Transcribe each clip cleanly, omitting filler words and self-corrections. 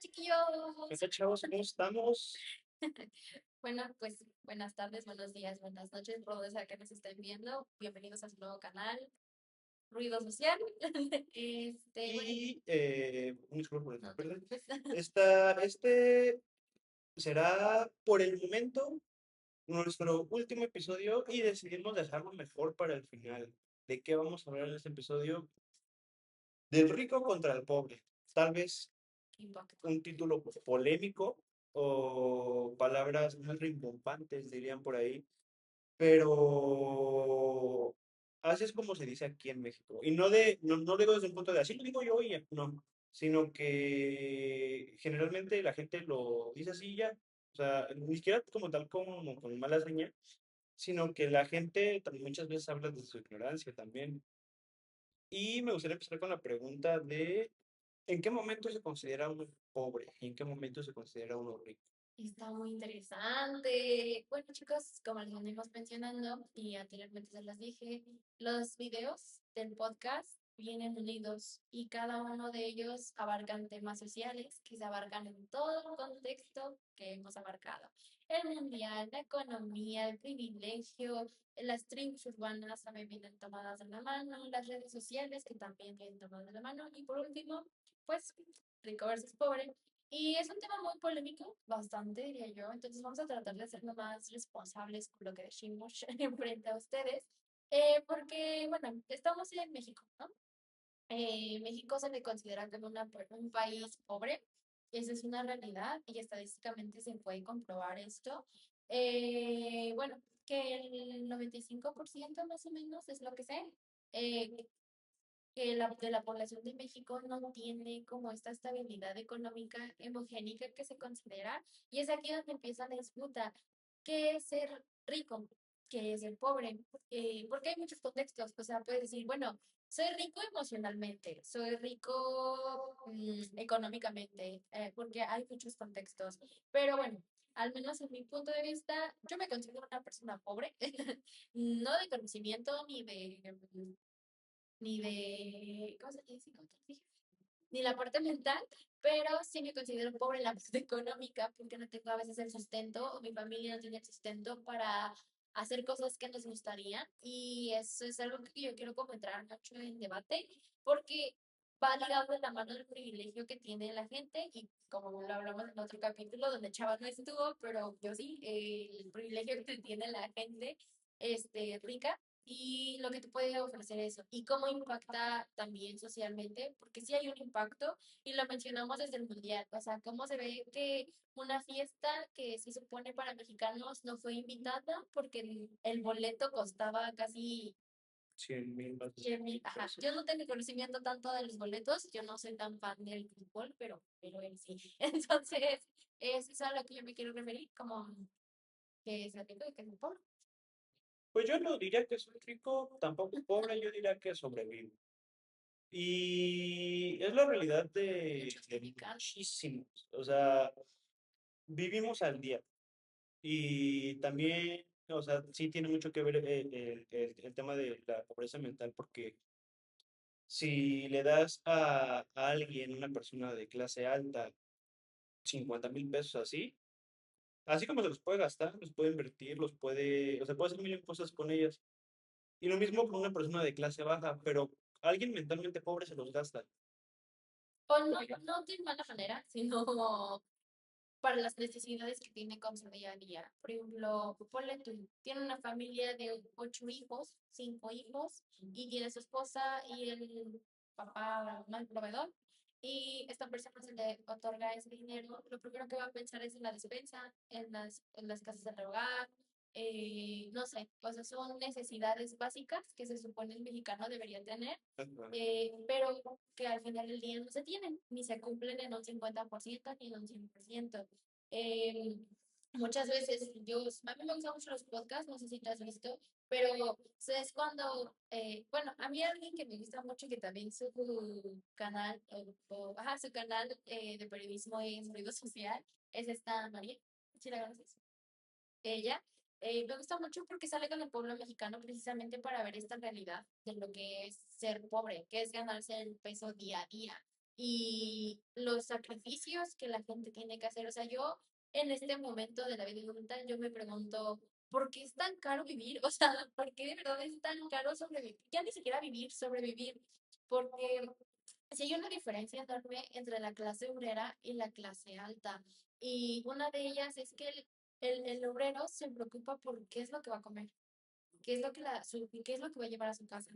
chiquillos. Hola chavos, ¿cómo estamos? Bueno, pues buenas tardes, buenos días, buenas noches, por donde sea que nos estén viendo. Bienvenidos a su nuevo canal, Ruido Social. Bueno, Un disculpa por el no te spoiler. preocupes. Este será por el momento nuestro último episodio y decidimos dejarlo mejor para el final. ¿De qué vamos a hablar en este episodio? Del rico contra el pobre. Tal vez Qué impacto. un título polémico o palabras muy rimbombantes, dirían por ahí. Pero así es como se dice aquí en México. Y no lo digo desde un punto de así lo digo yo y ya, no, sino que generalmente la gente lo dice así y ya. O sea, ni siquiera como tal como con mala señal, sino que la gente también muchas veces habla de su ignorancia también. Y me gustaría empezar con la pregunta de ¿en qué momento se considera uno pobre y en qué momento se considera uno rico? Está muy interesante. Bueno, chicos, como les venimos mencionando y anteriormente se las dije, los videos del podcast vienen unidos y cada uno de ellos abarcan temas sociales que se abarcan en todo el contexto que hemos abarcado. El mundial, la economía, el privilegio, las tribus urbanas también vienen tomadas de la mano, las redes sociales que también vienen tomadas de la mano y por último, pues rico versus pobre y es un tema muy polémico, bastante diría yo, entonces vamos a tratar de ser lo más responsables con lo que decimos frente a ustedes, porque, bueno, estamos en México, ¿no? México se le considera como un país pobre, esa es una realidad y estadísticamente se puede comprobar esto. Bueno, que el 95% más o menos es lo que sé. eh, que de la población de México no tiene como esta estabilidad económica homogénica que se considera, y es aquí donde empieza la disputa, ¿qué es ser rico? ¿Qué es ser pobre? Porque hay muchos contextos, o sea, puedes decir, bueno, soy rico emocionalmente, soy rico económicamente, porque hay muchos contextos, pero bueno. Al menos en mi punto de vista, yo me considero una persona pobre, no de conocimiento ni de, ¿cómo se dice? ¿Cómo te dije? Ni la parte mental, pero sí me considero pobre en la parte económica porque no tengo a veces el sustento o mi familia no tiene el sustento para hacer cosas que nos gustaría y eso es algo que yo quiero como entrar mucho en debate porque va ligado de la mano del privilegio que tiene la gente y como lo hablamos en otro capítulo donde Chava no estuvo, pero yo sí, el privilegio que tiene la gente rica y lo que te puede ofrecer eso y cómo impacta también socialmente, porque sí hay un impacto y lo mencionamos desde el mundial, o sea, cómo se ve que una fiesta que se supone para mexicanos no fue invitada porque el boleto costaba casi 100,000 más de 100,000, 100,000 ajá, yo pesos. no tengo conocimiento tanto de los boletos, yo no soy tan fan del fútbol, pero él sí, entonces es eso a lo que yo me quiero referir, como que es rico y que es pobre. Pues yo no diría que soy rico, tampoco pobre, yo diría que sobrevivo. Y es la realidad Muchos de mexicanos. muchísimos. O sea, vivimos al día. Y también, o sea, sí tiene mucho que ver el tema de la pobreza mental, porque si le das a alguien, una persona de clase alta, 50,000 pesos así, así como se los puede gastar, los puede invertir, o sea, puede hacer mil cosas con ellas. Y lo mismo con una persona de clase baja, pero alguien mentalmente pobre se los gasta. O no, no de mala manera, sino para las necesidades que tiene con su día a día. Por ejemplo, ponle tú, tiene una familia de 8 hijos, 5 hijos, y tiene su esposa y el papá, no el proveedor, y esta persona se le otorga ese dinero, lo primero que va a pensar es en la despensa, en las casas del hogar, no sé, o sea, son necesidades básicas que se supone el mexicano debería tener, Ajá. pero que al final del día no se tienen, ni se cumplen en un 50% ni en un 100%. Eh, Muchas veces a mí me gustan mucho los podcasts, no sé si te has visto, pero es cuando, bueno, a mí alguien que me gusta mucho y que también su canal, ajá, su canal de periodismo es Ruido Social, es esta María, ¿sí la conoces? Ella. Me gusta mucho porque sale con el pueblo mexicano precisamente para ver esta realidad de lo que es ser pobre, que es ganarse el peso día a día. y los sacrificios que la gente tiene que hacer. O sea, yo en este momento de la vida adulta, yo me pregunto, ¿por qué es tan caro vivir? O sea, ¿por qué de verdad es tan caro sobrevivir? Ya ni siquiera vivir, sobrevivir. Porque sí hay una diferencia enorme entre la clase obrera y la clase alta. Y una de ellas es que el obrero se preocupa por qué es lo que va a comer, qué es lo que, qué es lo que va a llevar a su casa.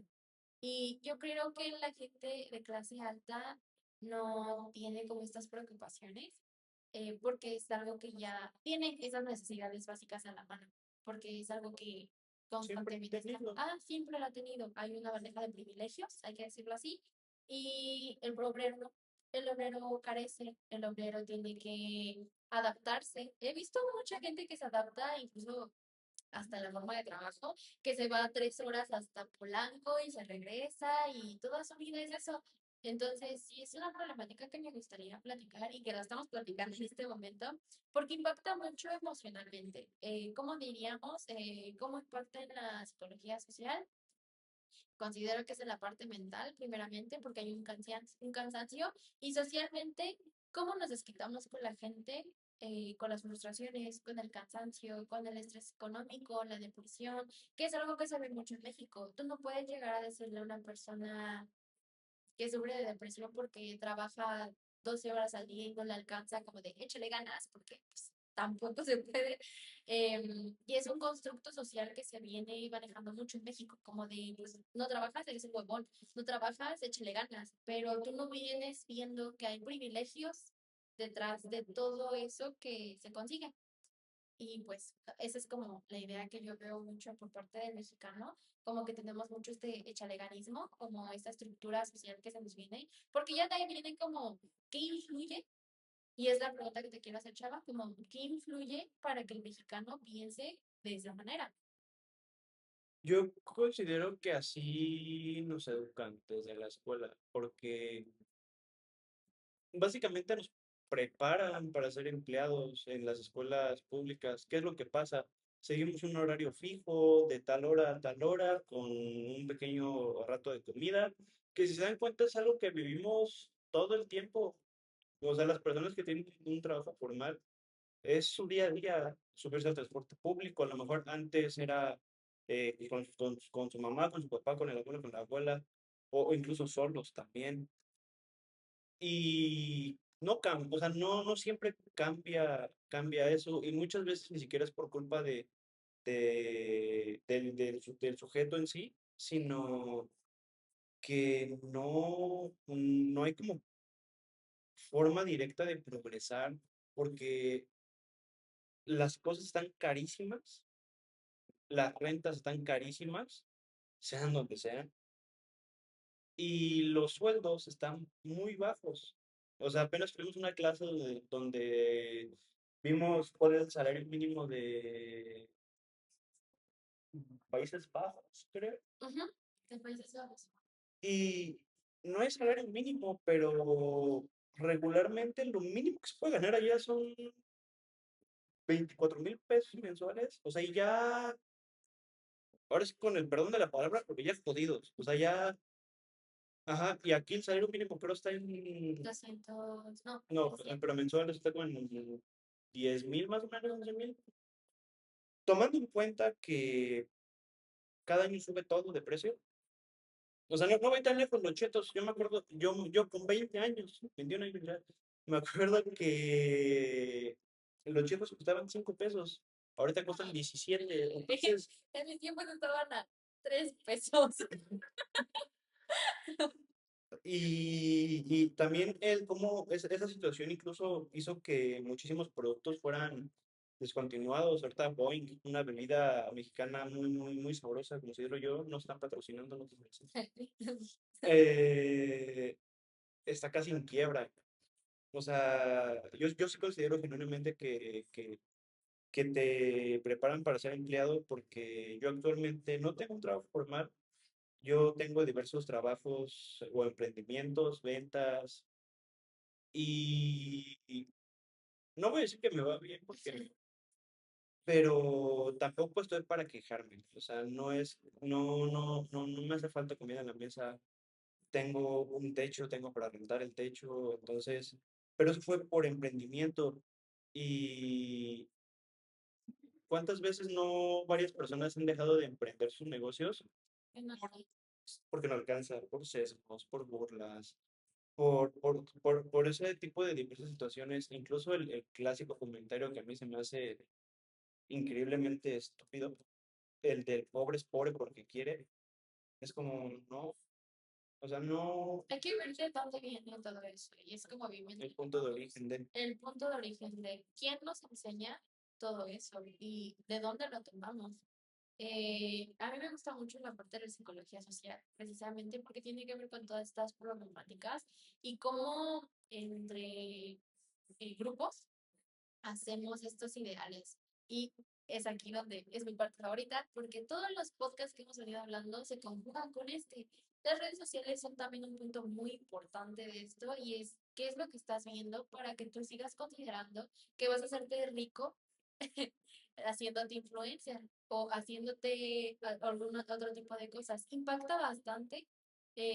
Y yo creo que la gente de clase alta no tiene como estas preocupaciones, porque es algo que ya tiene esas necesidades básicas a la mano, porque es algo que Siempre he constantemente está, tenido. siempre lo ha tenido. Hay una bandeja de privilegios, hay que decirlo así, y el obrero no. El obrero carece, el obrero tiene que adaptarse. He visto mucha gente que se adapta incluso hasta la forma de trabajo, que se va 3 horas hasta Polanco y se regresa y toda su vida es eso. Entonces, sí, es una problemática que me gustaría platicar y que la estamos platicando en este momento, porque impacta mucho emocionalmente. ¿Cómo diríamos? ¿Cómo impacta en la psicología social? Considero que es en la parte mental, primeramente, porque hay un cansancio y socialmente, ¿cómo nos desquitamos con la gente? Con las frustraciones, con el cansancio, con el estrés económico, la depresión, que es algo que se ve mucho en México. Tú no puedes llegar a decirle a una persona que sufre de depresión porque trabaja 12 horas al día y no le alcanza, como de échale ganas, porque pues, tampoco se puede. Y es un constructo social que se viene manejando mucho en México, como de, pues, no trabajas, eres un huevón, no trabajas, échale ganas, pero tú no vienes viendo que hay privilegios detrás de todo eso que se consigue. Y pues esa es como la idea que yo veo mucho por parte del mexicano, como que tenemos mucho este echaleganismo, como esta estructura social que se nos viene, porque ya también viene como, ¿qué influye? Y es la pregunta que te quiero hacer, Chava, como, ¿qué influye para que el mexicano piense de esa manera? Yo considero que así nos educan desde la escuela, porque básicamente nos preparan para ser empleados en las escuelas públicas. ¿Qué es lo que pasa? Seguimos un horario fijo de tal hora a tal hora, con un pequeño rato de comida, que si se dan cuenta es algo que vivimos todo el tiempo. O sea, las personas que tienen un trabajo formal, es su día a día subirse al transporte público. A lo mejor antes era con su mamá, con su papá, con el abuelo, con la abuela, o incluso solos también. Y no cambia, o sea, no siempre cambia eso, y muchas veces ni siquiera es por culpa del sujeto en sí, sino que no hay como forma directa de progresar, porque las cosas están carísimas, las rentas están carísimas, sean donde sean, y los sueldos están muy bajos. O sea, apenas tuvimos una clase donde vimos cuál es el salario mínimo de Países Bajos, creo. Ujú, de Países Bajos. Y no es salario mínimo, pero regularmente lo mínimo que se puede ganar allá son 24,000 pesos mensuales. O sea, y ya, ahora sí con el perdón de la palabra, porque ya jodidos. O sea, ya, ajá, y aquí el salario mínimo creo está en, 200, no, no, 100. pero mensual está como en 10,000 más o menos, 11,000. Tomando en cuenta que cada año sube todo de precio. O sea, no voy tan lejos, los chetos. Yo me acuerdo, yo con 20 años, 21 años ya, me acuerdo que los chetos costaban 5 pesos. Ahorita cuestan 17. Entonces, En mis tiempos estaban a 3 pesos. y también cómo esa situación incluso hizo que muchísimos productos fueran descontinuados. Ahorita Boeing, una bebida mexicana muy sabrosa, considero yo, no están patrocinando, no te eh, está casi en quiebra. O sea, yo sí considero genuinamente que te preparan para ser empleado, porque yo actualmente no tengo un trabajo formal. Yo tengo diversos trabajos o emprendimientos, ventas, y no voy a decir que me va bien, porque, pero tampoco estoy para quejarme. O sea, no me hace falta comida en la mesa. tengo un techo, tengo para rentar el techo, entonces, pero eso fue por emprendimiento. ¿Y cuántas veces no varias personas han dejado de emprender sus negocios En por- Madrid. porque no alcanza, por sesgos, por burlas, por ese tipo de diversas situaciones? Incluso el clásico comentario que a mí se me hace increíblemente estúpido, el del pobre es pobre porque quiere, es como, no, o sea, no, Hay que ver de dónde viene todo eso. Y es como vivimos el punto de origen de... el punto de origen de quién nos enseña todo eso y de dónde lo tomamos. A mí me gusta mucho la parte de la psicología social, precisamente porque tiene que ver con todas estas problemáticas y cómo entre grupos hacemos estos ideales. Y es aquí donde es mi parte favorita, porque todos los podcasts que hemos venido hablando se conjugan con este. Las redes sociales son también un punto muy importante de esto y es qué es lo que estás viendo para que tú sigas considerando que vas a hacerte rico haciéndote influencer o haciéndote algún otro tipo de cosas. Impacta bastante,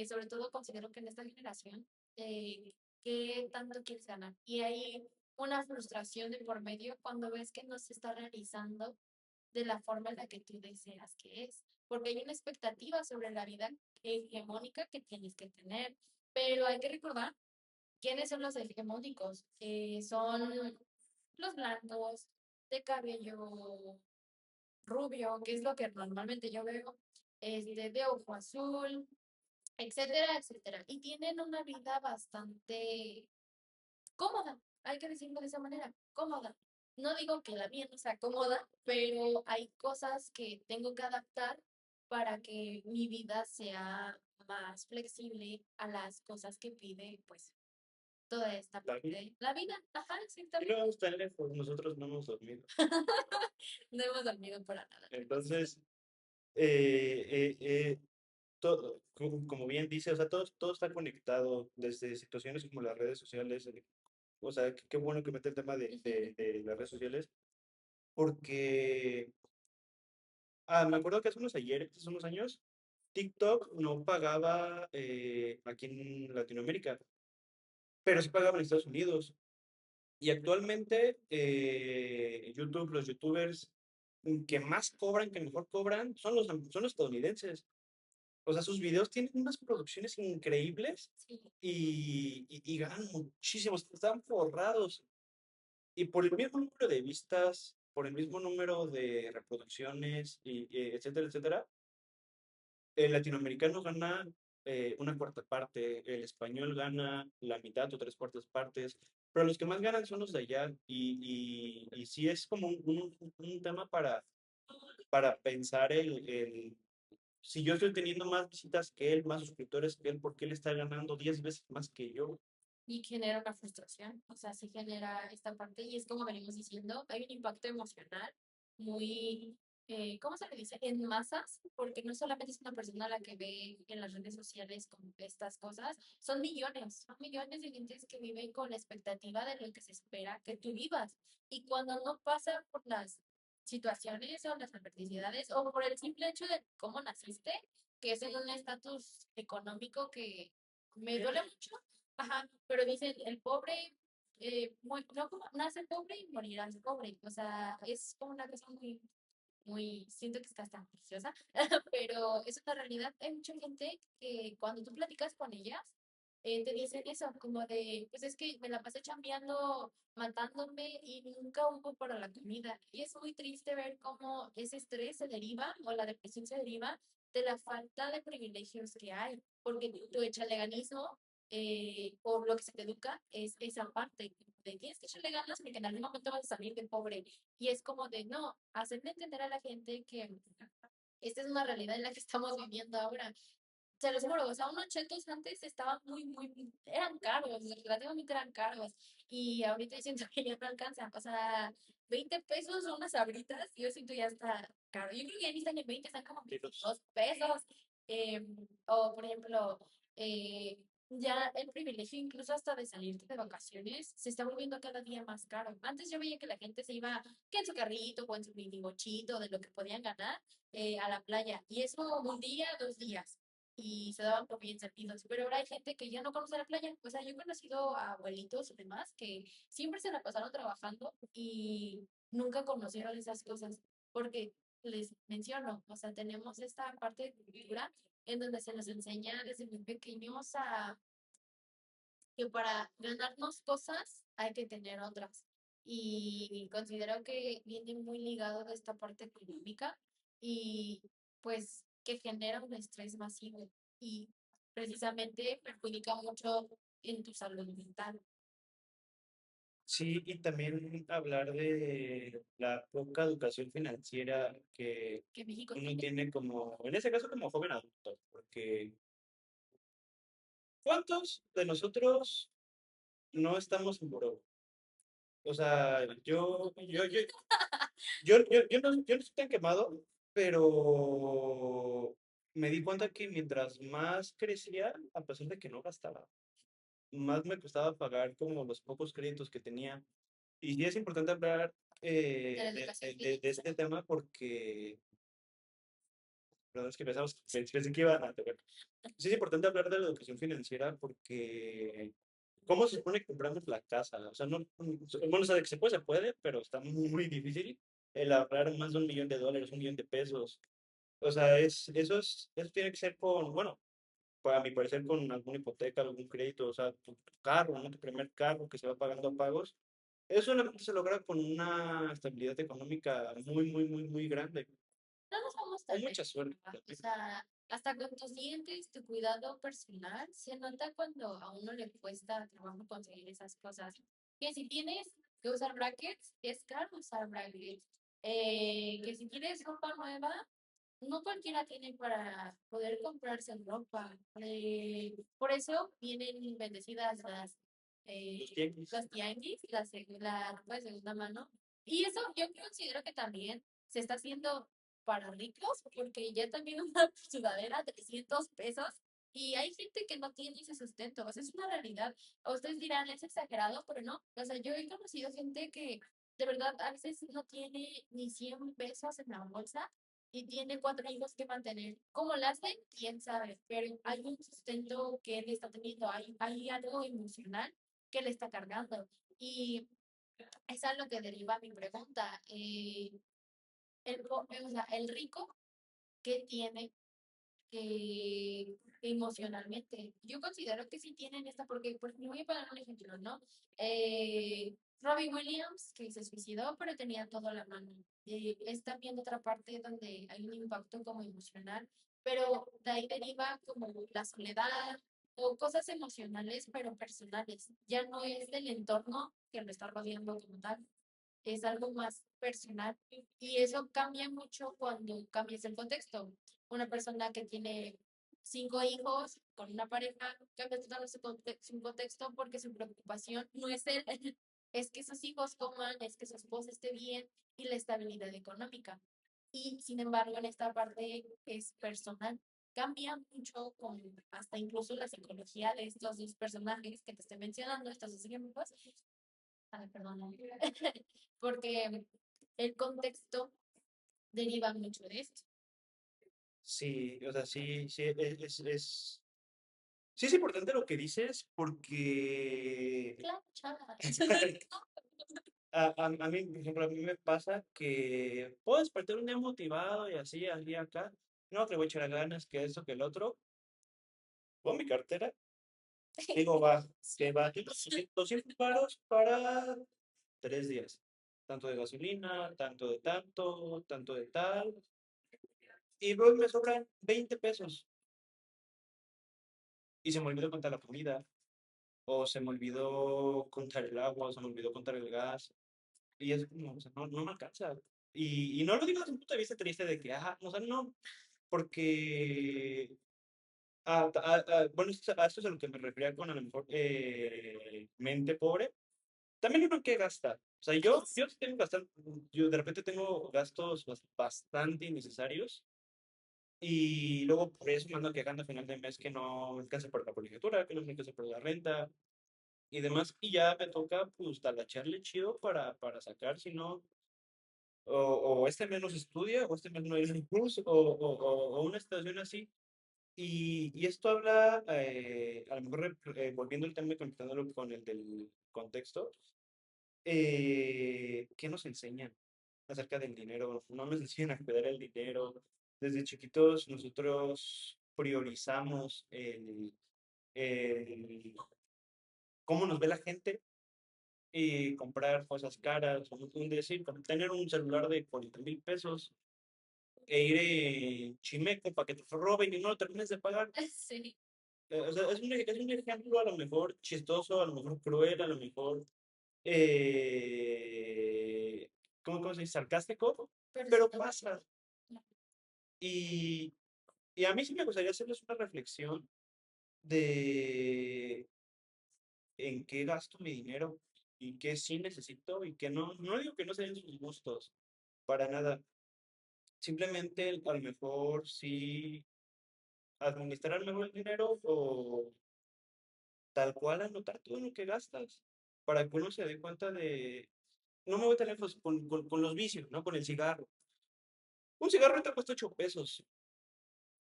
sobre todo considero que en esta generación, qué tanto quieres ganar. Y hay una frustración de por medio cuando ves que no se está realizando de la forma en la que tú deseas que es, porque hay una expectativa sobre la vida hegemónica que tienes que tener, pero hay que recordar quiénes son los hegemónicos. Son los blancos, de cabello rubio, que es lo que normalmente yo veo, de ojo azul, etcétera, etcétera. Y tienen una vida bastante cómoda, hay que decirlo de esa manera, cómoda. No digo que la mía no sea cómoda, pero hay cosas que tengo que adaptar para que mi vida sea más flexible a las cosas que pide, pues, toda esta La parte vida. de la vida. Ajá, Y no exactamente. vamos tan lejos, nosotros no hemos dormido. No hemos dormido para nada, chicos. Entonces, eh, eh, eh, todo, como bien dice, o sea, todo está conectado desde situaciones como las redes sociales. O sea, qué bueno que mete el tema Ujú. de las redes sociales, porque me acuerdo que hace unos años, TikTok no pagaba aquí en Latinoamérica, pero sí pagaba en Estados Unidos. Y actualmente YouTube, los YouTubers que más cobran, que mejor cobran, son los estadounidenses. O sea, sus videos tienen unas producciones increíbles Sí. y ganan muchísimo, están forrados. Y por el mismo número de vistas, por el mismo número de reproducciones, etcétera, etcétera, el latinoamericano gana una cuarta parte, el español gana la mitad o tres cuartas partes, pero los que más ganan son los de allá. Y sí es como un tema para pensar si yo estoy teniendo más visitas que él, más suscriptores que él, ¿por qué él está ganando 10 veces más que yo? Y genera una frustración, o sea, sí genera esta parte y es como venimos diciendo, hay un impacto emocional muy, ¿cómo se le dice? En masas, porque no solamente es una persona la que ve en las redes sociales con estas cosas, son millones de gentes que viven con la expectativa de lo que se espera que tú vivas y cuando no pasa por las situaciones o las adversidades o por el simple hecho de cómo naciste, que es en un estatus económico que me duele mucho. Ajá, pero dicen, el pobre, no como nace pobre y morirás pobre. O sea, es como una cosa muy, muy, siento que está tan preciosa, pero es una realidad. Hay mucha gente que cuando tú platicas con ellas, te dicen eso, como de, pues es que me la pasé chambeando, matándome y nunca hubo para la comida. Y es muy triste ver cómo ese estrés se deriva o la depresión se deriva de la falta de privilegios que hay, porque tu echaleganismo por lo que se te educa es esa parte de tienes que echarle ganas porque en algún momento vas a salir de pobre y es como de no, hacerle entender a la gente que esta es una realidad en la que estamos viviendo ahora. Se los juro, o sea, unos chetos antes estaban eran caros, relativamente eran caros y ahorita yo siento que ya no alcanzan, o sea, 20 pesos o unas sabritas, yo siento ya está caro. Yo creo que ya ni están en 20, están como 22 pesos. O por ejemplo, eh, ya el privilegio incluso hasta de salirte de vacaciones se está volviendo cada día más caro. Antes yo veía que la gente se iba que en su carrito o en su mini bochito de lo que podían ganar a la playa y eso un día, 2 días. y se daban por bien servidos. Pero ahora hay gente que ya no conoce la playa. O sea, yo he conocido a abuelitos y demás que siempre se la pasaron trabajando y nunca conocieron esas cosas. Porque les menciono, o sea, tenemos esta parte de cultura en donde se nos enseña desde muy pequeños a que para ganarnos cosas hay que tener otras. Y considero que viene muy ligado a esta parte económica y pues que genera un estrés masivo y precisamente perjudica mucho en tu salud mental. Sí, y también hablar de la poca educación financiera que Que México uno tiene. tiene como, en ese caso como joven adulto, porque ¿cuántos de nosotros no estamos en buró? O sea, yo no estoy tan quemado, pero me di cuenta que mientras más crecía, a pesar de que no gastaba, más me costaba pagar como los pocos créditos que tenía. Y sí es importante hablar De la educación de financiera. este tema porque, perdón, es que pensé que iba a tocar. Sí es importante hablar de la educación financiera porque, ¿cómo se supone que compramos la casa? O sea, no, bueno, o sea, de que se puede, pero está muy difícil el ahorrar más de $1 millón, $1 millón. O sea, eso tiene que ser con, bueno, para mi parecer, con alguna hipoteca, algún crédito, o sea, tu carro, ¿no? Tu primer carro que se va pagando a pagos. Eso solamente se logra con una estabilidad económica muy grande. No nos vamos Con tan mucha lejos, suerte ¿verdad? O también. sea, hasta con tus dientes, tu cuidado personal, se nota cuando a uno le cuesta trabajo conseguir esas cosas. Que si tienes que usar brackets, es caro usar brackets. Que si tienes ropa nueva, no cualquiera tiene para poder comprarse ropa. Por eso vienen bendecidas Los eh, tianguis. las tianguis, la ropa de segunda mano. Y eso yo considero que también se está haciendo para ricos, porque ya también una sudadera, 300 pesos, y hay gente que no tiene ese sustento, o sea, es una realidad. Ustedes dirán, es exagerado, pero no. O sea, yo he conocido gente que de verdad a veces no tiene ni 100 pesos en la bolsa y tiene 4 hijos que mantener. ¿Cómo lo hacen? ¿Quién sabe? Pero hay un sustento que él está teniendo, hay algo emocional que le está cargando. Y es a lo que deriva mi pregunta. O sea, el rico que tiene emocionalmente. Yo considero que sí tienen esta, porque me voy a poner un ejemplo, ¿no? Robbie Williams, que se suicidó, pero tenía todo a la mano. Es también otra parte donde hay un impacto como emocional, pero de ahí deriva como la soledad o cosas emocionales, pero personales. Ya no es del entorno que lo está rodeando como tal, es algo más personal y eso cambia mucho cuando cambias el contexto. Una persona que tiene 5 hijos con una pareja cambia totalmente su contexto porque su preocupación no es él, es que sus hijos coman, es que su esposa esté bien y la estabilidad económica. Y sin embargo, en esta parte es personal. Cambia mucho con hasta incluso la psicología de estos dos personajes que te estoy mencionando, estos dos ejemplos, ay, perdón, porque el contexto deriva mucho de esto. Sí, o sea, sí, sí es importante lo que dices porque Claro, chava. a mí, por ejemplo, a mí me pasa que puedo despertar un día motivado y así acá. No, que le voy a echar ganas, que esto, que el otro. Pongo mi cartera, digo, va, tengo 200 varos para 3 días. Tanto de gasolina, tanto de tal. Y luego me sobran 20 pesos. Y se me olvidó contar la comida, o se me olvidó contar el agua, o se me olvidó contar el gas. Y es como, o sea, no me alcanza. Y no lo digo desde un punto de vista triste de que, ajá, o sea, no, porque, bueno, a esto es a lo que me refería con a lo mejor mente pobre. También uno que gasta. O sea, yo sí tengo gastar, yo de repente tengo gastos bastante innecesarios. Y luego por eso me ando quejando a final de mes que no me alcanza para la colegiatura, que no me alcanza para la renta y demás. Y ya me toca, pues, talacharle chido para sacar, si no, o este mes no se estudia, o este mes no hay recursos, o una situación así. Y esto habla, a lo mejor volviendo el tema y conectándolo con el del contexto, ¿qué nos enseñan acerca del dinero? No nos enseñan a cuidar el dinero. Desde chiquitos nosotros priorizamos el cómo nos ve la gente y comprar cosas caras, un decir, como tener un celular de 40,000 pesos e ir en Chimeco para que te roben y no lo termines de pagar. Sí, O sea, es un ejemplo a lo mejor chistoso, a lo mejor cruel, a lo mejor, eh, cómo se dice? Sarcástico, pero sí, pero pasa. no, Y, y a mí sí me gustaría hacerles una reflexión de en qué gasto mi dinero y qué sí necesito y qué no. No digo que no sean sus gustos, para nada. Simplemente a lo mejor sí administrar mejor el dinero o tal cual anotar todo lo que gastas para que uno se dé cuenta de, no me voy tan lejos con los vicios, ¿no? Con el cigarro. Un cigarro te cuesta 8 pesos.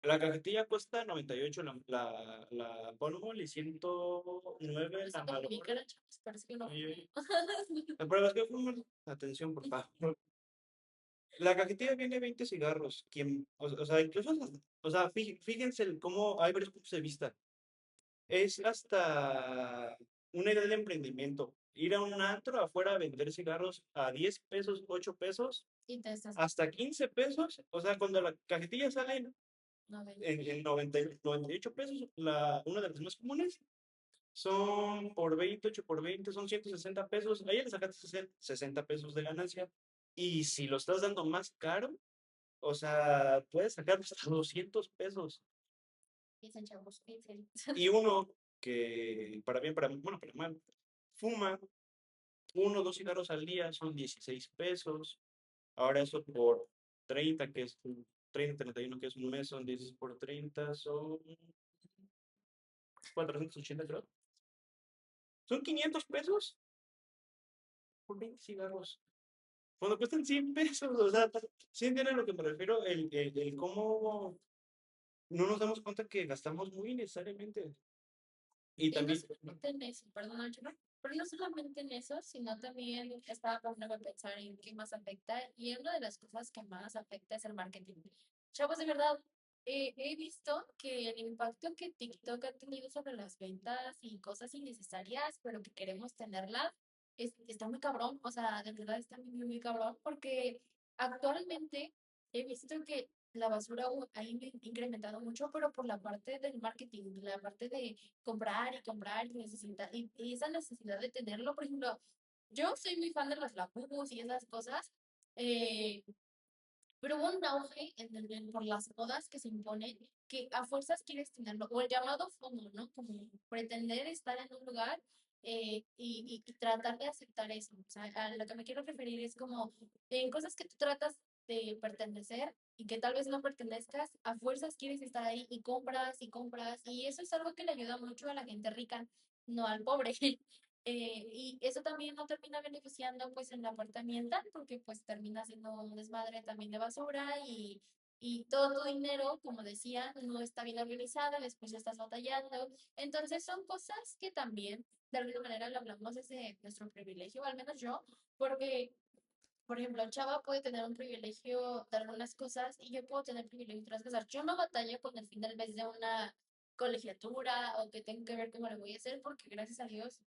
La cajetilla cuesta 98, la Bonbon y 109 no sé la cómo mi Marlboro. cara, chavos, parece que no. Y- Para las que fuman, atención, por favor. La cajetilla viene 20 cigarros. O sea, incluso, o sea, fíjense cómo hay varios puntos de vista. Es hasta una idea de emprendimiento. Ir a un antro afuera a vender cigarros a 10 pesos, 8 pesos, Y te estás hasta 15 pesos. O sea, cuando la cajetilla sale no ven. en 98 pesos, una de las más comunes, son por 20 8 por 20 son 160 pesos. Ahí le sacaste 60 pesos de ganancia. Y si lo estás dando más caro, o sea, puedes sacar hasta 200 pesos. Piensen, chavos, piensen. Y uno que, para bien, bueno, para mal, fuma uno o dos cigarros al día, son 16 pesos. Ahora eso por 30 que es 31 que es un mes, son 16 por 30 son 480 creo. Son 500 pesos por 20 cigarros. Cuando cuestan 100 pesos, o sea, ¿sí entienden a lo que me refiero? El cómo no nos damos cuenta que gastamos muy innecesariamente. Y Y no también, solamente en eso, perdón, Chema, pero no solamente en eso, sino también estaba poniendo a pensar en qué más afecta. Y una de las cosas que más afecta es el marketing. Chavos, de verdad, he visto que el impacto que TikTok ha tenido sobre las ventas y cosas innecesarias, pero que queremos tenerlas, está muy cabrón. O sea, de verdad está muy, muy cabrón, porque actualmente he visto que la basura ha incrementado mucho, pero por la parte del marketing, la parte de comprar y necesitar, y esa necesidad de tenerlo, por ejemplo, yo soy muy fan de los labubus y esas cosas, eh, pero hubo un auge por las modas que se imponen, que a fuerzas quieres tenerlo, o el llamado FOMO, ¿no? Como pretender estar en un lugar y tratar de aceptar eso. O sea, a lo que me quiero referir es como en cosas que tú tratas de pertenecer y que tal vez no pertenezcas, a fuerzas quieres estar ahí y compras, y eso es algo que le ayuda mucho a la gente rica, no al pobre. Y eso también no termina beneficiando pues en la parte ambiental porque pues termina siendo un desmadre también de basura y todo tu dinero, como decía, no está bien organizado, después ya estás batallando. Entonces son cosas que también de alguna manera lo hablamos desde nuestro privilegio, al menos yo, porque por ejemplo, Chava puede tener un privilegio de algunas cosas y yo puedo tener privilegio de otras cosas. Yo no batallo con el fin del mes de una colegiatura o que tengo que ver cómo lo voy a hacer porque gracias a Dios,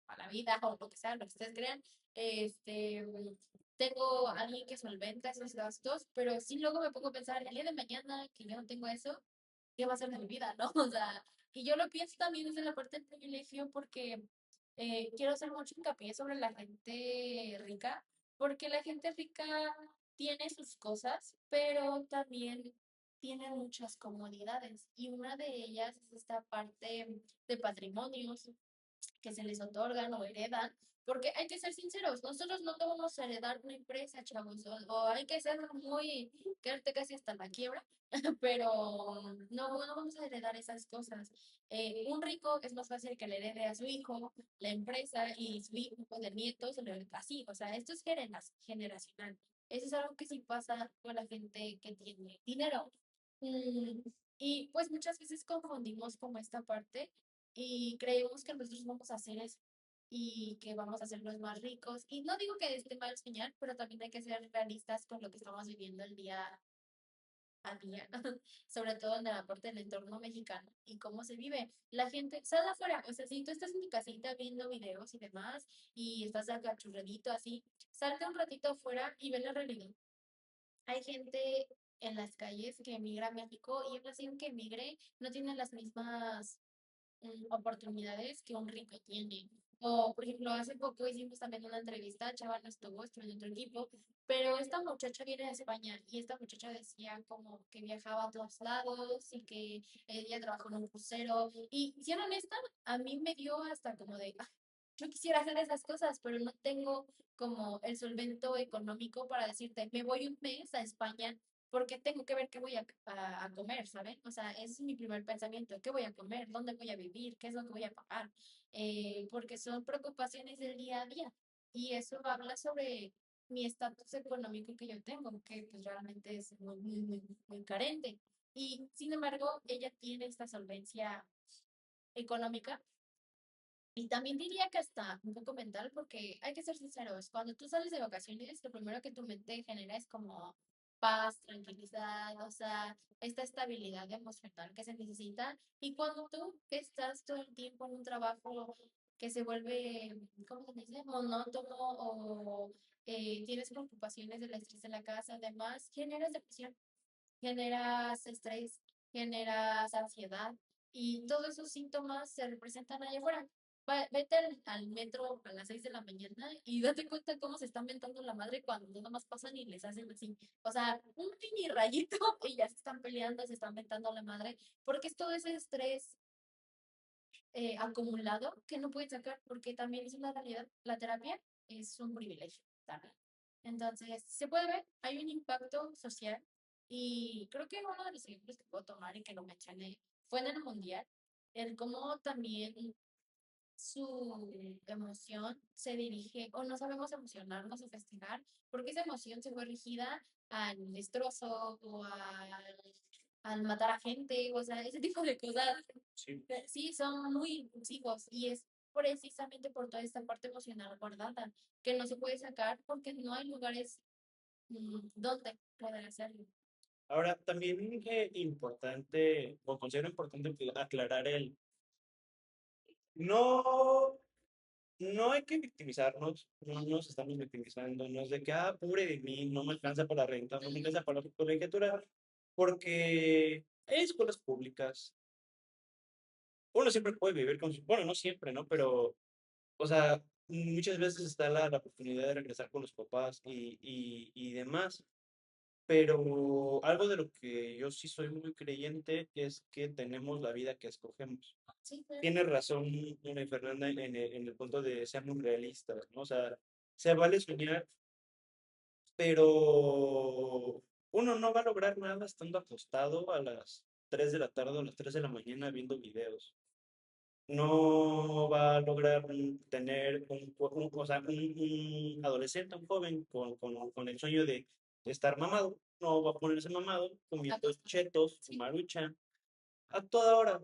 a la vida o lo que sea, lo que ustedes crean, este, tengo a alguien que solventa esos gastos, pero sí luego me pongo a pensar, el día de mañana que yo no tengo eso, ¿qué va a ser de mi vida, no? O sea, y yo lo pienso también desde la parte del privilegio porque quiero hacer mucho hincapié sobre la gente rica, porque la gente rica tiene sus cosas, pero también tiene muchas comodidades y una de ellas es esta parte de patrimonios que se les otorgan o heredan, porque hay que ser sinceros, nosotros no te vamos a heredar una empresa, chavos, o hay que ser muy, quedarte casi hasta la quiebra, pero no vamos a heredar esas cosas. Un rico es más fácil que le herede a su hijo la empresa y su hijo pues, de nietos, así, o sea, esto es generacional. Eso es algo que sí pasa con la gente que tiene dinero. Y pues muchas veces confundimos como esta parte y creemos que nosotros vamos a hacer eso y que vamos a ser los más ricos. Y no digo que esté mal soñar, pero también hay que ser realistas con lo que estamos viviendo el día a día, sobre todo en la parte del entorno mexicano y cómo se vive. La gente sale afuera, o sea, si tú estás en tu casita viendo videos y demás y estás acá churradito así, salte un ratito afuera y ve la realidad. Hay gente en las calles que emigra a México y aún así aunque emigre, no tiene las mismas oportunidades que un rico tiene. O, por ejemplo, hace poco hicimos también una entrevista, Chava no estuvo en otro equipo, pero esta muchacha viene de España y esta muchacha decía como que viajaba a todos lados y que ella trabajó en un crucero. Y, siendo honesta, a mí me dio hasta como de, "Ah, yo quisiera hacer esas cosas, pero no tengo como el solvento económico para decirte, me voy un mes a España porque tengo que ver qué voy a comer, ¿saben? O sea, ese es mi primer pensamiento, ¿qué voy a comer? ¿Dónde voy a vivir? ¿Qué es lo que voy a pagar? Porque son preocupaciones del día a día y eso habla sobre mi estatus económico que yo tengo, que pues realmente es muy carente. Y sin embargo, ella tiene esta solvencia económica y también diría que hasta un poco mental, porque hay que ser sinceros, cuando tú sales de vacaciones, lo primero que tu mente genera es como paz, tranquilidad, o sea, esta estabilidad emocional que se necesita. Y cuando tú estás todo el tiempo en un trabajo que se vuelve, ¿cómo se dice? Monótono o tienes preocupaciones del estrés de la casa, además, generas depresión, generas estrés, generas ansiedad y todos esos síntomas se representan allá afuera. Vete al metro a las 6 de la mañana y date cuenta cómo se están mentando la madre cuando nada más pasan y les hacen así. O sea, un mini rayito y ya se están peleando, se están mentando la madre, porque es todo ese estrés acumulado que no pueden sacar, porque también es una realidad. La terapia es un privilegio también. Entonces, se puede ver, hay un impacto social y creo que uno de los ejemplos que puedo tomar y que lo mencioné fue en el Mundial, el cómo también su emoción se dirige o no sabemos emocionarnos o festejar porque esa emoción se fue dirigida al destrozo o al matar a gente, o sea, ese tipo de cosas. Sí. Sí, son muy impulsivos y es precisamente por toda esta parte emocional guardada que no se puede sacar porque no hay lugares donde poder hacerlo. Ahora, también importante, o considero importante aclarar no, no hay que victimizarnos, no nos estamos victimizando, no es de que, pobre de mí, no me alcanza para la renta, no me alcanza para la colegiatura, porque hay escuelas públicas, uno siempre puede vivir con bueno, no siempre, ¿no? Pero, o sea, muchas veces está la oportunidad de regresar con los papás y demás. Pero algo de lo que yo sí soy muy creyente es que tenemos la vida que escogemos. Sí, claro. Tiene razón Ana Fernanda en el punto de ser muy realistas, ¿no? O sea, se vale soñar, pero uno no va a lograr nada estando acostado a las 3 de la tarde o a las 3 de la mañana viendo videos. No va a lograr tener o sea, un adolescente, un joven con el sueño de estar mamado. No va a ponerse mamado comiendo chetos, maruchan, a toda hora.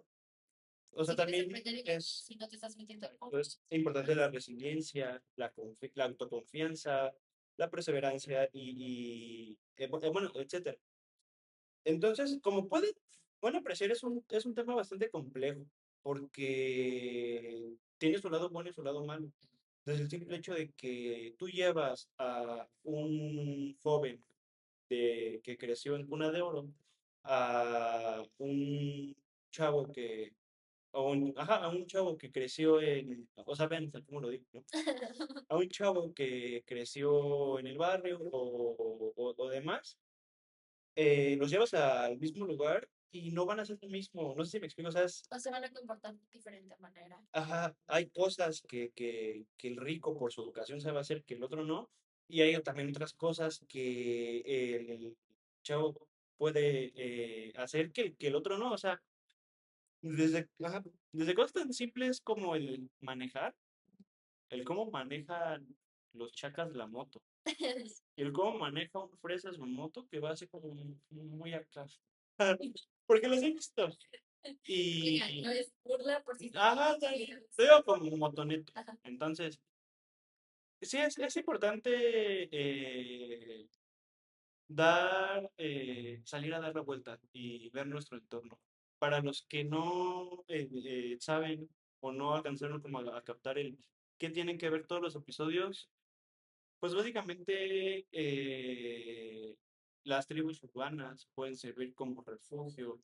O sea, Si quieres también emprender bien, es, si no te estás metiendo algo. es importante la resiliencia, la autoconfianza, la perseverancia bueno, etcétera. Entonces, como pueden apreciar, es un tema bastante complejo, porque tiene su lado bueno y su lado malo. Desde el simple hecho de que tú llevas a un joven que creció en cuna de oro a un chavo a un chavo que creció o sea, ven, ¿cómo lo digo, no? A un chavo que creció en el barrio o demás, los llevas al mismo lugar y no van a ser lo mismo. No sé si me explico, o sea, O se van a comportar de diferente manera. ajá, hay cosas que el rico por su educación sabe hacer que el otro no, y hay también otras cosas que el chavo puede hacer que el otro no, o sea, ajá, desde cosas tan simples como el manejar, el cómo manejan los chacas la moto, y el cómo maneja un fresa su moto que va así como muy acá. porque los he visto. Oigan, no Y, es burla por si están ajá, confundidos. lo veo como motoneto. Ajá. Entonces, sí, es importante salir a dar la vuelta y ver nuestro entorno. Para los que no saben o no alcanzaron como a captar el qué tienen que ver todos los episodios, pues básicamente las tribus urbanas pueden servir como refugio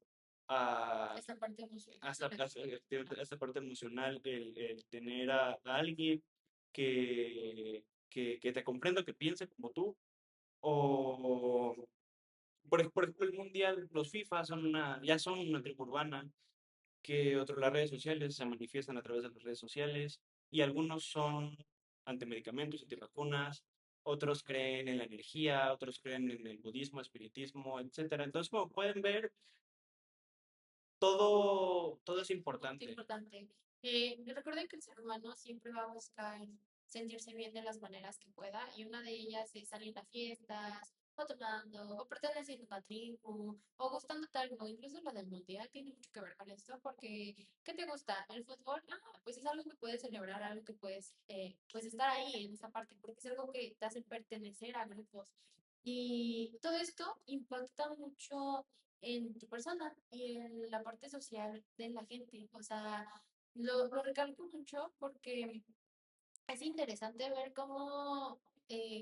a, Esa parte emocional. a esta parte emocional, el tener a alguien que te comprenda, que piense como tú, o por ejemplo el mundial, los FIFA ya son una tribu urbana, las redes sociales se manifiestan a través de las redes sociales y algunos son antimedicamentos, antivacunas, otros creen en la energía, otros creen en el budismo, espiritismo, etcétera. Entonces, como pueden ver, todo es Muy importante. importante. Recuerden que el ser humano siempre va a buscar sentirse bien de las maneras que pueda y una de ellas es salir a fiestas, o tomando, o perteneciendo a una tribu, o gustándote algo. Incluso lo del mundial tiene mucho que ver con esto porque, ¿qué te gusta? ¿El fútbol? Ah, pues es algo que puedes celebrar, algo que puedes pues estar ahí en esa parte, porque es algo que te hace pertenecer a grupos. Y todo esto impacta mucho en tu persona y en la parte social de la gente. O sea, lo recalco mucho porque es interesante ver cómo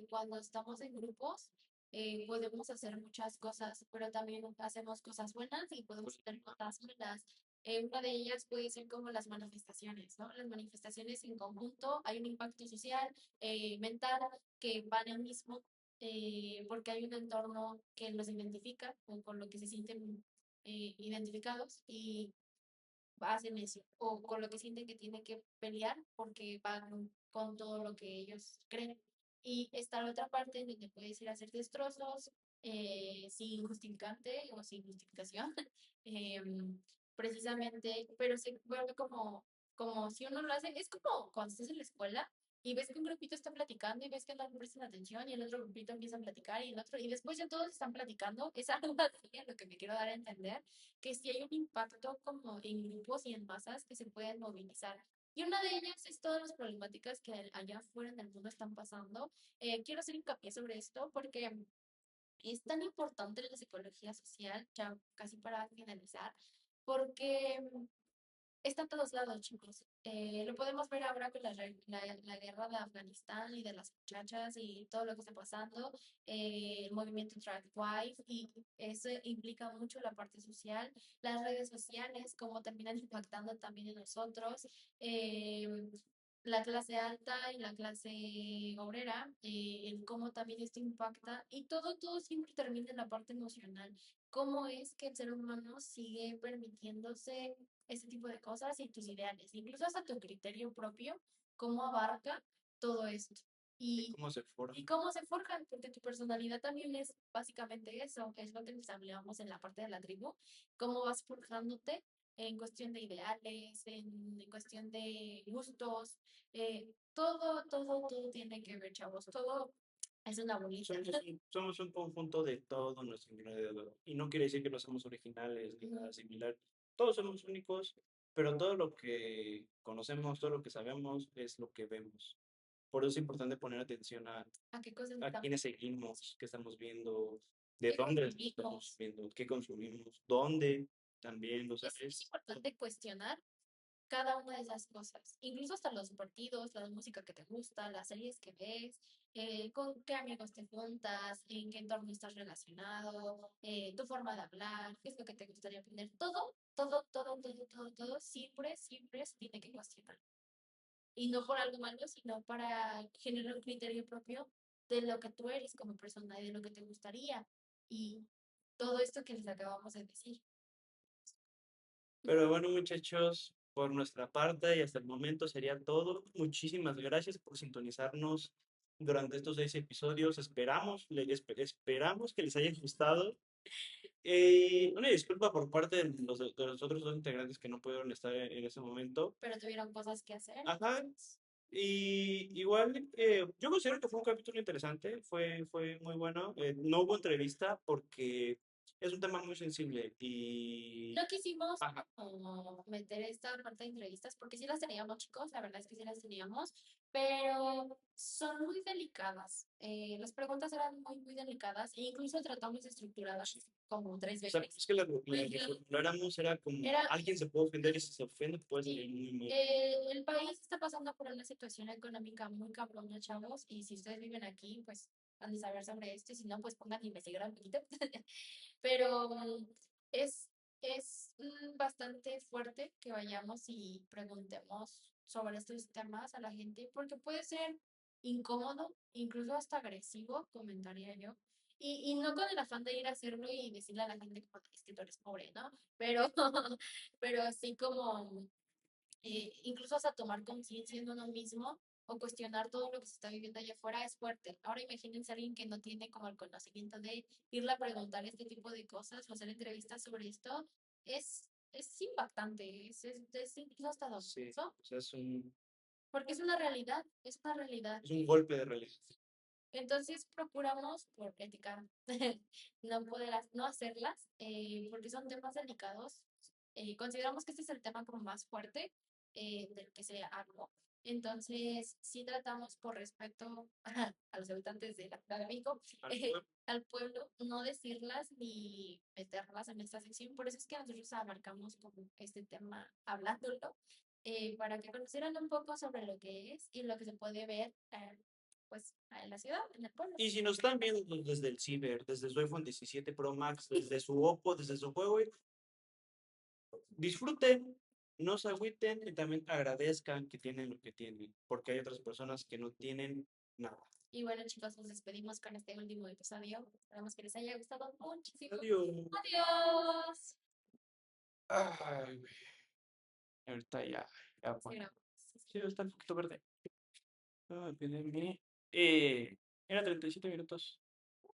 cuando estamos en grupos podemos hacer muchas cosas, pero también hacemos cosas buenas y podemos hacer cosas malas. Una de ellas puede ser como las manifestaciones, ¿no? Las manifestaciones en conjunto, hay un impacto social, mental, que van en mismo, porque hay un entorno que los identifica o con lo que se sienten identificados y hacen eso, o con lo que sienten que tienen que pelear porque van con todo lo que ellos creen. Y está la otra parte en donde puedes ir a hacer destrozos sin justificante o sin justificación, precisamente, pero se vuelve como si uno lo hace, es como cuando estás en la escuela y ves que un grupito está platicando y ves que no prestan atención y el otro grupito empieza a platicar y el otro, y después ya todos están platicando, es algo así en lo que me quiero dar a entender, que sí hay un impacto como en grupos y en masas que se pueden movilizar. Y una de ellas es todas las problemáticas que allá afuera en el mundo están pasando. Quiero hacer hincapié sobre esto porque es tan importante la psicología social, ya casi para finalizar, porque está en todos lados, chicos. Lo podemos ver ahora con la guerra de Afganistán y de las muchachas y todo lo que está pasando, el movimiento Track Wife, y eso implica mucho la parte social, las redes sociales, cómo terminan impactando también en nosotros, eh, la clase alta y la clase obrera, el cómo también esto impacta, y todo siempre termina en la parte emocional. ¿Cómo es que el ser humano sigue permitiéndose ese tipo de cosas y tus ideales, incluso hasta tu criterio propio, cómo abarca todo esto? ¿Y Y, cómo se forja? y cómo se forjan, porque tu personalidad también es básicamente eso, es lo que les hablábamos en la parte de la tribu, cómo vas forjándote en cuestión de ideales, en cuestión de gustos, todo tiene que ver, chavos, todo es una bolita. Somos un conjunto de todo nuestro alrededor. Y no quiere decir que no somos originales ni nada similar. Todos somos únicos, pero todo lo que conocemos, todo lo que sabemos es lo que vemos. Por eso es importante poner atención ¿A qué cosas a estamos? quiénes seguimos, qué estamos viendo, de ¿Qué dónde estamos consumimos? viendo, qué consumimos, dónde también, o sea, Es importante cuestionar cada una de esas cosas, incluso hasta los partidos, la música que te gusta, las series que ves, con qué amigos te juntas, en qué entorno estás relacionado, tu forma de hablar, qué es lo que te gustaría aprender, todo, siempre se tiene que cuestionar. Y no por algo malo, sino para generar un criterio propio de lo que tú eres como persona y de lo que te gustaría. Y todo esto que les acabamos de decir. pero bueno, muchachos, por nuestra parte y hasta el momento sería todo. Muchísimas gracias por sintonizarnos durante estos 6 episodios. Esperamos que les haya gustado. Una disculpa por parte de los otros dos integrantes que no pudieron estar en ese momento. Pero tuvieron cosas que hacer. Ajá. Y igual, yo considero que fue un capítulo interesante, fue muy bueno. No hubo entrevista porque es un tema muy sensible y... No quisimos Ajá, como meter esta parte de entrevistas porque sí las teníamos, chicos, la verdad es que sí las teníamos, pero son muy delicadas. Las preguntas eran muy, muy delicadas e incluso tratamos de estructurarlas sí. como tres O sea, veces. es que la que formuláramos era como, Era, alguien se puede ofender y si se ofende puede salir sí, muy mal. el país está pasando por una situación económica muy cabrona, chavos, y si ustedes viven aquí, pues han de saber sobre esto, y si no, pues pongan a investigar un poquito. Pero es, es bastante fuerte que vayamos y preguntemos sobre estos temas a la gente, porque puede ser incómodo, incluso hasta agresivo, comentaría yo. Y no con el afán de ir a hacerlo y decirle a la gente como es que tú eres pobre, ¿no? Pero, pero así como incluso hasta tomar conciencia en uno mismo o cuestionar todo lo que se está viviendo allá afuera es fuerte. Ahora imagínense a alguien que no tiene como el conocimiento de irle a preguntar este tipo de cosas o hacer entrevistas sobre esto, es impactante, es incluso hasta Sí, doloroso, o sea, porque es una realidad. es un golpe de realidad. Entonces procuramos, por ética, no poder, no hacerlas, porque son temas delicados. Consideramos que este es el tema como más fuerte del que se habló. Entonces, sí tratamos por respeto a los habitantes de la Ciudad de México, Al pueblo. al pueblo, no decirlas ni meterlas en esta sección. Por eso es que nosotros abarcamos como este tema hablándolo, para que conocieran un poco sobre lo que es y lo que se puede ver pues en la ciudad, en el pueblo. Y si nos están viendo desde el Ciber, desde su iPhone 17 Pro Max, desde su Oppo, desde su Huawei, disfruten, no se agüiten y también agradezcan que tienen lo que tienen, porque hay otras personas que no tienen nada. Y bueno, chicos, nos despedimos con este último episodio. Esperamos que les haya gustado muchísimo. Adiós. Adiós. Ay, güey, ahorita ya Sí, bueno. grabamos. Sí, está un poquito verde. Ay, pídeme. Era 37 minutos.